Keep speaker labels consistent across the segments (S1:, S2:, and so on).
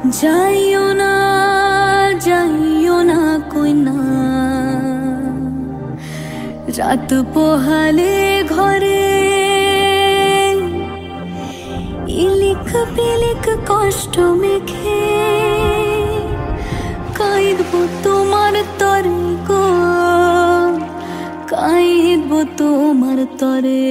S1: যাইও না যাইও না কই না, রাত পোহালে ঘরে ইলিক পিলিক কষ্ট মেখে কাইদব তোমার তরে গো, কাইদব তোমার তরে।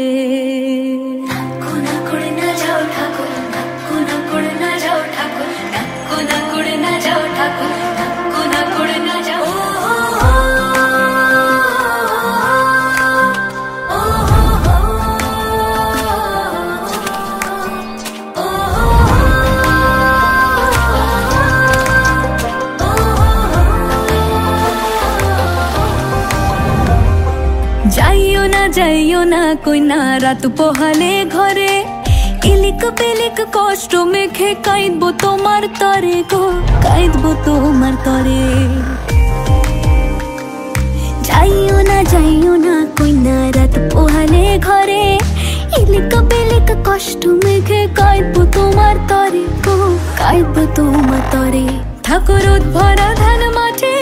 S1: যাইও না কই না, রাত পোহালে ঘরে ইলিক পিলিক কষ্ট মেখে কাইদব তোমার তরে গো, কাইদব তোমার তরে। যাইও না কই না, রাত পোহালে ঘরে ইলিক পিলিক কষ্ট মেখে কাইদব তোমার তরে গো, কাইদব তোমার তরে। থাকো রোদ ভরা ধান মাঠে,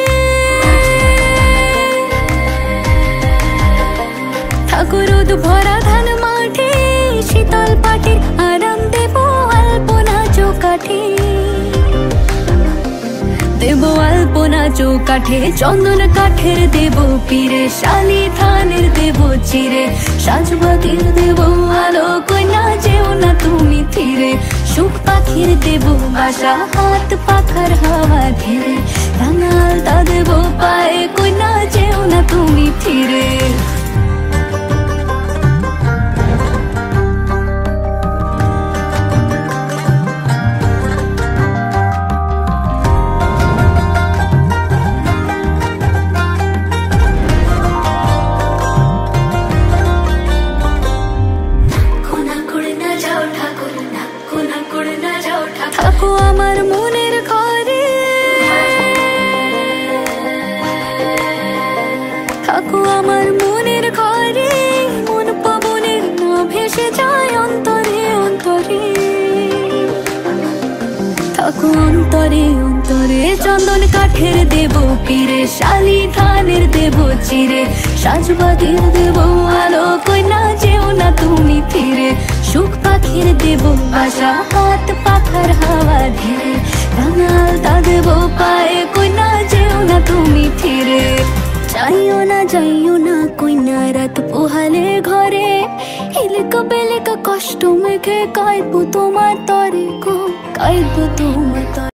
S1: থাকো রোদ ভরা ধান মাঠে, শীতল পাটির আরাম দেব আলপনা চৌকাঠে, দেব আলপনা চৌকাঠে। চন্দন কাঠের দেব পীরে, শালি ধানের দেব চিরে, সাজবাতির দেব আলো, কইনা যেও না তুমি ফিরে। সুখ পাখির দেব বাসা, হাত পাখার হাওয়া ধীরে, রাঙালতা দেব পায়ে, কইনা যেও না তুমি ফিরে। থাকো আমার মনের ঘরে, থাকো আমার মনের ঘরে, মন পবনের না ভেসে যায় অন্তরে অন্তরে। থাকো অন্তরে অন্তরে, চন্দন কাঠের দেব পীরে, শালি ধানের দেব চিরে, সাজবাতির দেব আলো, কইনা যেও না তুমি ফিরে। সুখ পাখির দেব বাসা, হাত পাখার হাওয়া ধীরে, রাঙালতা দেব পায়ে, কইনা যেও না তুমি ফিরে। যাইও না কইনা, রাত পোহালে ঘরে ইলিক পিলিক কষ্ট মেখে কাইদব তোমার তরে গো, কাইদব তোমার তরে।